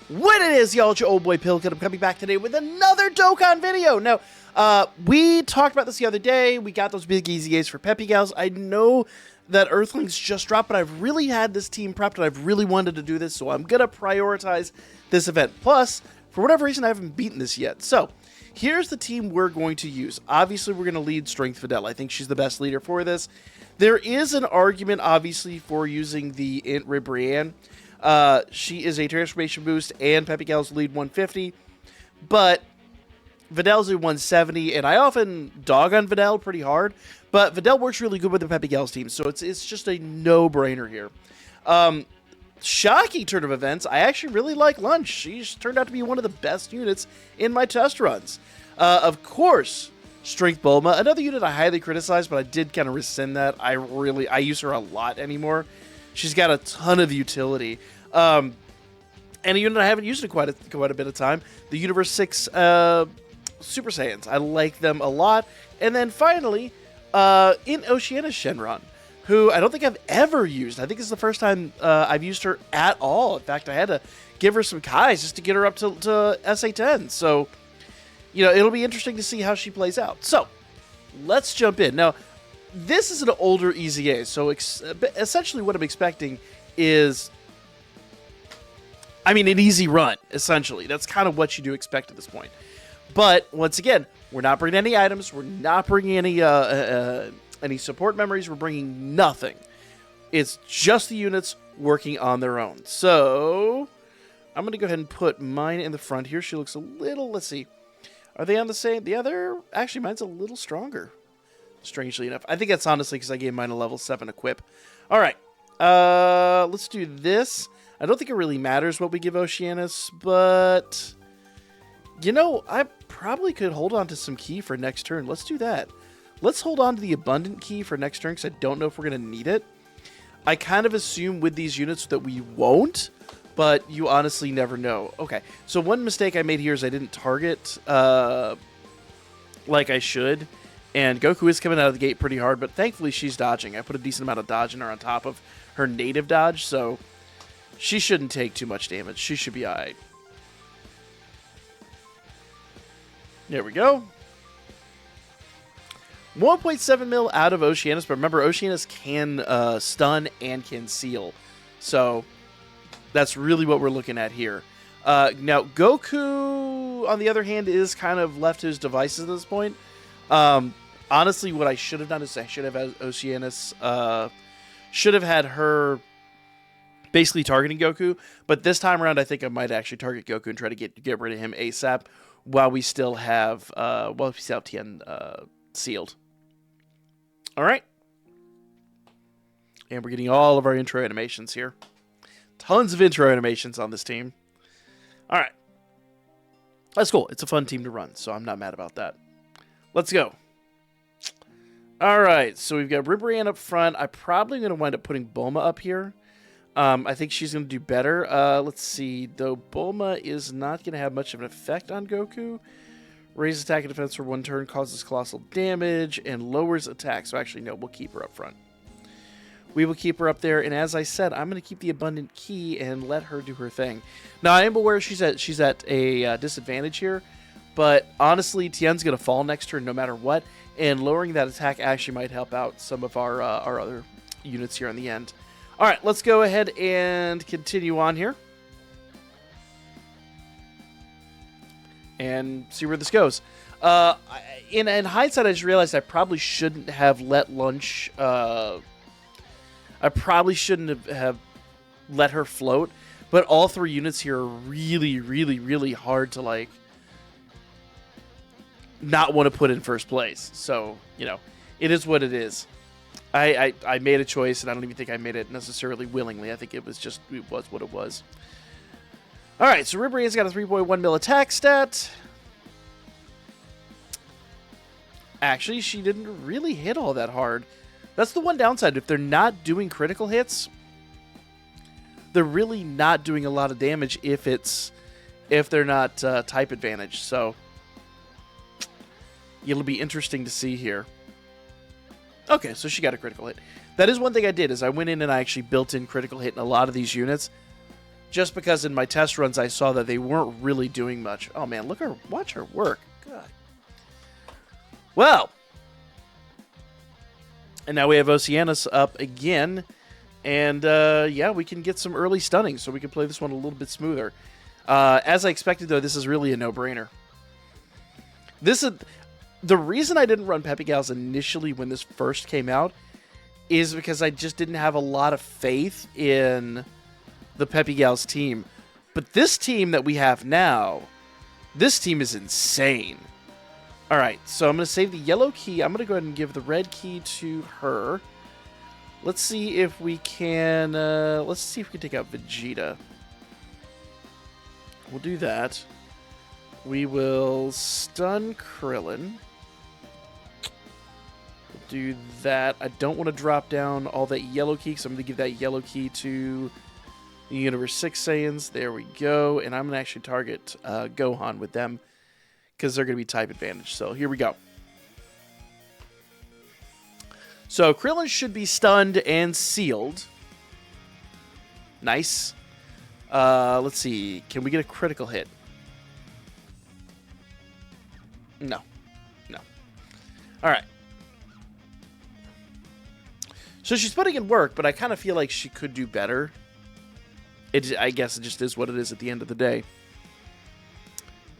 What it is, y'all, it's your old boy Pilkut. I'm coming back today with another dokkan video. Now, we talked about this the other day. We got those big EZAs for Peppy Gals. I know that Earthlings just dropped, but I've really had this team prepped, and I've really wanted to do this, so I'm going to prioritize this event. Plus, for whatever reason, I haven't beaten this yet. So, here's the team we're going to use. Obviously, we're going to lead Strength Videl. I think she's the best leader for this. There is an argument, obviously, for using the Int Ribrianne. She is a transformation boost, and Peppy Gals lead 150, but Videl's at 170, and I often dog on Videl pretty hard, but Videl works really good with the Peppy Gals team, so it's just a no-brainer here. Shocking turn of events, I actually really like Lunch. She's turned out to be one of the best units in my test runs. Of course, Strength Bulma, another unit I highly criticized, but I did kind of rescind that. I use her a lot anymore. She's got a ton of utility. And a unit I haven't used in quite a bit of time, the Universe 6 Super Saiyans. I like them a lot. And then finally, in Oceana's Shenron, who I don't think I've ever used. I think it's the first time I've used her at all. In fact, I had to give her some Kais just to get her up to SA10. So, you know, it'll be interesting to see how she plays out. So, let's jump in. Now, this is an older EZA, so essentially what I'm expecting is, I mean, an easy run, essentially. That's kind of what you do expect at this point. But, once again, we're not bringing any items, we're not bringing any support memories, we're bringing nothing. It's just the units working on their own. So, I'm going to go ahead and put mine in the front here. She looks a little, let's see, are they on the same? The other, actually, mine's a little stronger. Strangely enough. I think that's honestly because I gave mine a level 7 equip. Alright. Let's do this. I don't think it really matters what we give Oceanus, but you know, I probably could hold on to some key for next turn. Let's do that. Let's hold on to the abundant key for next turn because I don't know if we're going to need it. I kind of assume with these units that we won't, but you honestly never know. Okay, so one mistake I made here is I didn't target like I should. And Goku is coming out of the gate pretty hard, but thankfully she's dodging. I put a decent amount of dodge in her on top of her native dodge, so she shouldn't take too much damage. She should be alright. There we go. 1.7 mil out of Oceanus, but remember, Oceanus can stun and can seal. So that's really what we're looking at here. Now, Goku, on the other hand, is kind of left to his devices at this point. Honestly, what I should have done is I should have had Oceanus, should have had her basically targeting Goku, but this time around I think I might actually target Goku and try to get rid of him ASAP while we still have, Tien sealed. Alright. And we're getting all of our intro animations here. Tons of intro animations on this team. Alright. That's cool. It's a fun team to run, so I'm not mad about that. Let's go. Alright, so we've got Ribrianne up front. I'm probably going to wind up putting Bulma up here. I think she's going to do better. Let's see. Though Bulma is not going to have much of an effect on Goku. Raises attack and defense for 1 turn, causes colossal damage, and lowers attack. So actually, no, we'll keep her up front. We will keep her up there, and as I said, I'm going to keep the abundant key and let her do her thing. Now, I am aware she's at a disadvantage here. But honestly, Tien's going to fall next turn no matter what, and lowering that attack actually might help out some of our other units here on the end. All right, let's go ahead and continue on here. And see where this goes. In hindsight, I just realized I probably shouldn't have let Lunch... I probably shouldn't have let her float, but all 3 units here are really, really, really hard to, like, not want to put in first place. So, you know, it is what it is. I made a choice, and I don't even think I made it necessarily willingly. I think it was what it was. Alright, so Ribrianne's got a 3.1 mil attack stat. Actually, she didn't really hit all that hard. That's the one downside. If they're not doing critical hits, they're really not doing a lot of damage if they're not type advantage. So it'll be interesting to see here. Okay, so she got a critical hit. That is one thing I did, is I went in and I actually built in critical hit in a lot of these units. just because in my test runs I saw that they weren't really doing much. Oh man, watch her work. God. Well, and now we have Oceanus up again, and yeah, we can get some early stunning, so we can play this one a little bit smoother. As I expected, though, this is really a no-brainer. This is the reason I didn't run Peppy Gals initially when this first came out is because I just didn't have a lot of faith in the Peppy Gals team. But this team that we have now, this team is insane. All right, so I'm going to save the yellow key. I'm going to go ahead and give the red key to her. Let's see if we can take out Vegeta. We'll do that. We will stun Krillin. We'll do that. I don't want to drop down all that yellow key, so I'm going to give that yellow key to the Universe 6 Saiyans. There we go. And I'm going to actually target Gohan with them because they're going to be type advantage. So here we go. So Krillin should be stunned and sealed. Nice. Let's see. Can we get a critical hit? No. No. All right. So she's putting in work, but I kind of feel like she could do better. I guess it just is what it is at the end of the day.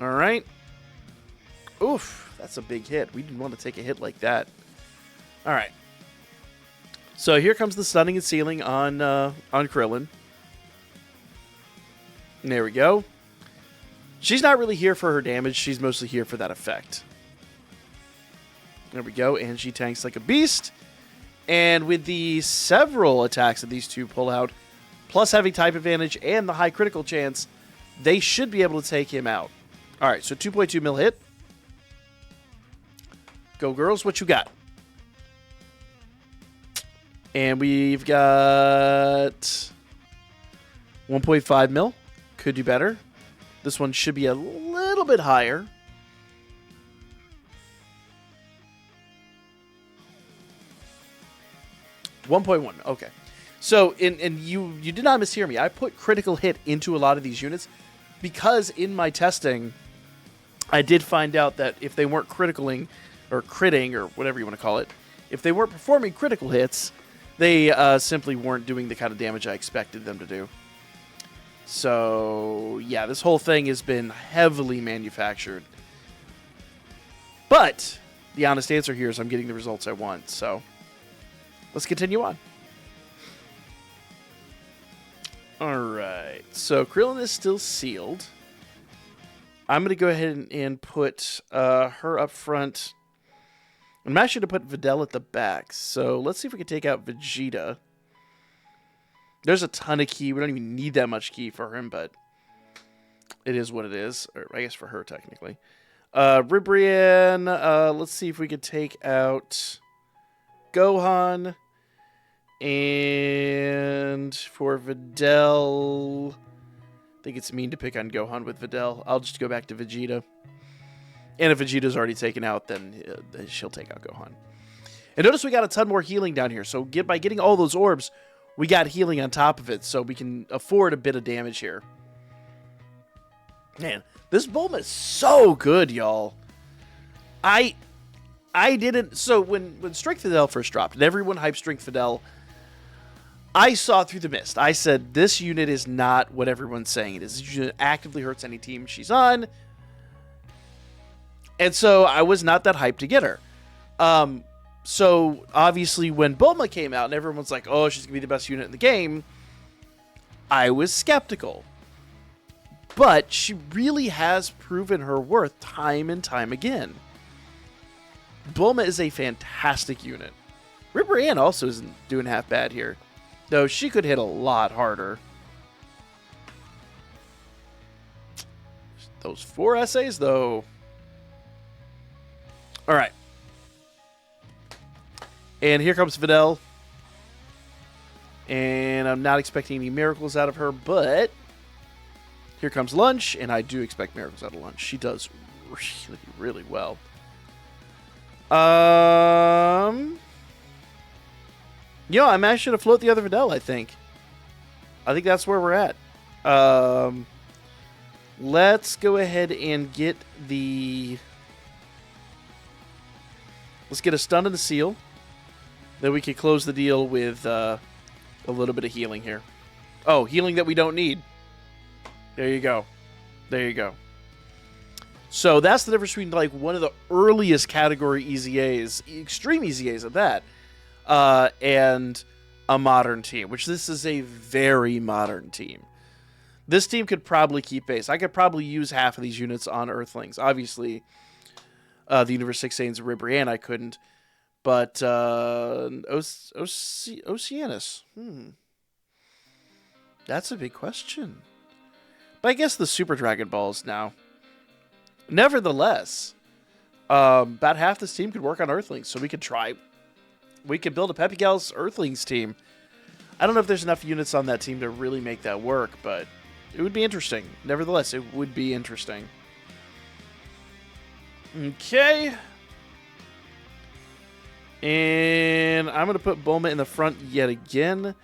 All right. Oof. That's a big hit. We didn't want to take a hit like that. All right. So here comes the stunning and sealing on Krillin. And there we go. She's not really here for her damage. She's mostly here for that effect. There we go. And she tanks like a beast. And with the several attacks that these two pull out, plus having type advantage and the high critical chance, they should be able to take him out. All right, so 2.2 mil hit. Go, girls. What you got? And we've got 1.5 mil. Could do better. This one should be a little bit higher. $1.1. Okay. So, and you did not mishear me. I put critical hit into a lot of these units because in my testing, I did find out that if they weren't criticaling or critting or whatever you want to call it, if they weren't performing critical hits, they simply weren't doing the kind of damage I expected them to do. So, yeah, this whole thing has been heavily manufactured. But the honest answer here is I'm getting the results I want. So, let's continue on. All right. So, Krillin is still sealed. I'm going to go ahead and put her up front. I'm actually going to put Videl at the back. So, let's see if we can take out Vegeta. There's a ton of ki. We don't even need that much ki for him, but it is what it is. Or I guess for her, technically. Ribrian, let's see if we could take out Gohan. And for Videl, I think it's mean to pick on Gohan with Videl. I'll just go back to Vegeta. And if Vegeta's already taken out, then she'll take out Gohan. And notice we got a ton more healing down here. So by getting all those orbs, we got healing on top of it, so we can afford a bit of damage here. Man, this Bulma is so good, y'all. I didn't... So, when Strength Fidel first dropped, and everyone hyped Strength Fidel, I saw through the mist. I said, this unit is not what everyone's saying it is. This unit actively hurts any team she's on. And so, I was not that hyped to get her. So, obviously, when Bulma came out and everyone's like, oh, she's going to be the best unit in the game, I was skeptical. But she really has proven her worth time and time again. Bulma is a fantastic unit. Ripper Ann also isn't doing half bad here, though she could hit a lot harder. Those 4 essays, though. All right. And here comes Videl. And I'm not expecting any miracles out of her, but here comes Lunch, and I do expect miracles out of Lunch. She does really, really well. You know, I'm actually going to float the other Videl, I think. I think that's where we're at. Let's go ahead and get the... Let's get a stun and a seal. Then we can close the deal with a little bit of healing here. Oh, healing that we don't need. There you go. There you go. So that's the difference between like one of the earliest category EZAs, extreme EZAs at that, and a modern team, which this is a very modern team. This team could probably keep pace. I could probably use half of these units on Earthlings. Obviously, the Universe 6 Saiyans and Ribrianne I couldn't, but Oceanus. That's a big question. But I guess the Super Dragon Balls now. Nevertheless, about half this team could work on Earthlings, so we could try. We could build a Peppy Gals Earthlings team. I don't know if there's enough units on that team to really make that work, but it would be interesting. Nevertheless, it would be interesting. Okay. And I'm going to put Bulma in the front yet again.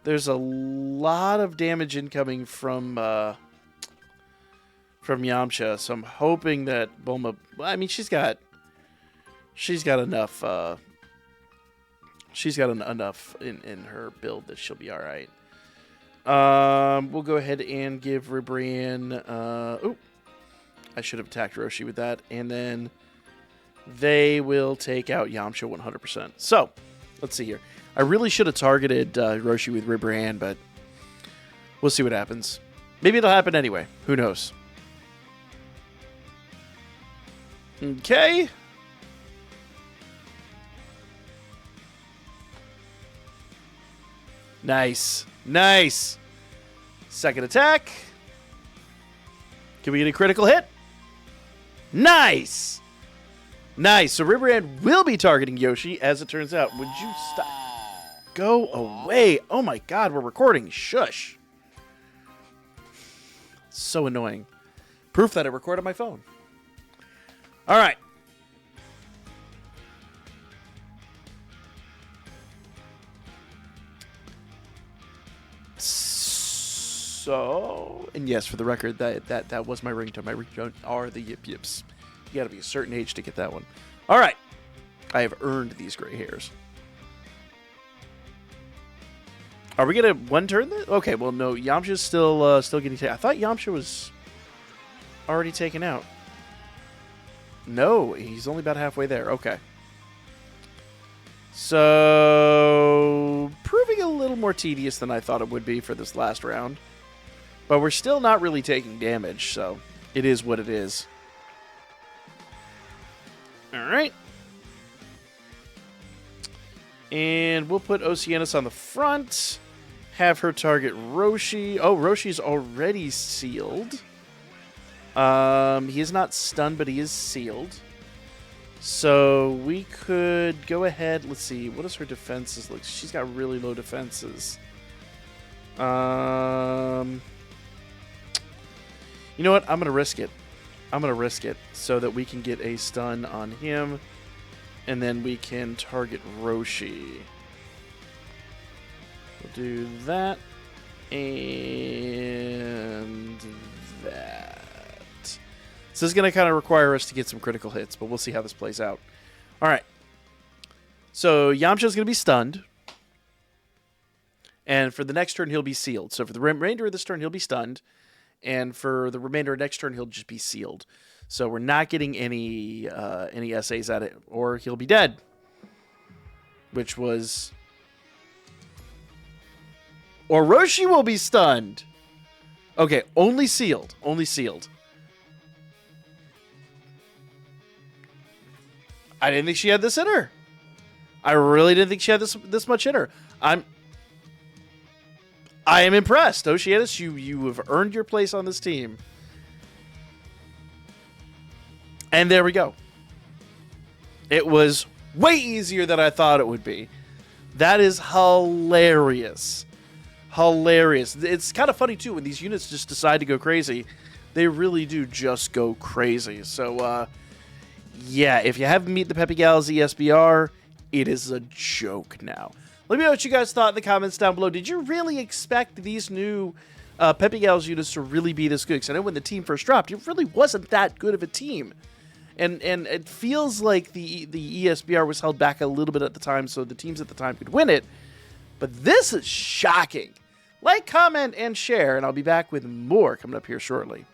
There's a lot of damage incoming from Yamcha, so I'm hoping that Bulma... I mean, she's got enough... she's got enough in her build that she'll be all right. We'll go ahead and give Ribrianne... oh, I should have attacked Roshi with that. And then they will take out Yamcha 100%. So, let's see here. I really should have targeted Roshi with Ribrianne, but we'll see what happens. Maybe it'll happen anyway. Who knows? Okay. Nice. Nice. Second attack. Can we get a critical hit? Nice. Nice. So Ribrianne will be targeting Yoshi, as it turns out. Would you stop? Go away. Oh my god, we're recording. Shush. So annoying. Proof that I record on my phone. All right. So, and yes, for the record, that was my ringtone. My ringtone are the yip yips. You gotta be a certain age to get that one. All right. I have earned these gray hairs. Are we gonna one turn this? Okay, well, no, Yamcha's still getting taken. I thought Yamcha was already taken out. No, he's only about halfway there. Okay. So, proving a little more tedious than I thought it would be for this last round. But we're still not really taking damage, so it is what it is. Alright. And we'll put Oceanus on the front. Have her target Roshi. Oh, Roshi's already sealed. He is not stunned, but he is sealed. So we could go ahead. Let's see. What does her defenses look? She's got really low defenses. You know what? I'm going to risk it. I'm going to risk it so that we can get a stun on him. And then we can target Roshi. We'll do that. And that. So this is going to kind of require us to get some critical hits, but we'll see how this plays out. All right. So Yamcha's going to be stunned. And for the next turn, he'll be sealed. So for the remainder of this turn, he'll be stunned. And for the remainder of next turn, he'll just be sealed. So we're not getting any essays at it, or he'll be dead. Which was... Or Roshi will be stunned. Okay, only sealed. Only sealed. I didn't think she had this in her. I really didn't think she had this much in her. I am impressed. Oceanus, you have earned your place on this team. And there we go. It was way easier than I thought it would be. That is hilarious. Hilarious. It's kind of funny, too, when these units just decide to go crazy. They really do just go crazy. So, yeah, if you haven't met the Peppy Gals SBR, it is a joke now. Let me know what you guys thought in the comments down below. Did you really expect these new Peppy Gals units to really be this good. Because I know when the team first dropped, it really wasn't that good of a team. And it feels like the ESBR was held back a little bit at the time, so the teams at the time could win it. But this is shocking. Like, comment, and share, and I'll be back with more coming up here shortly.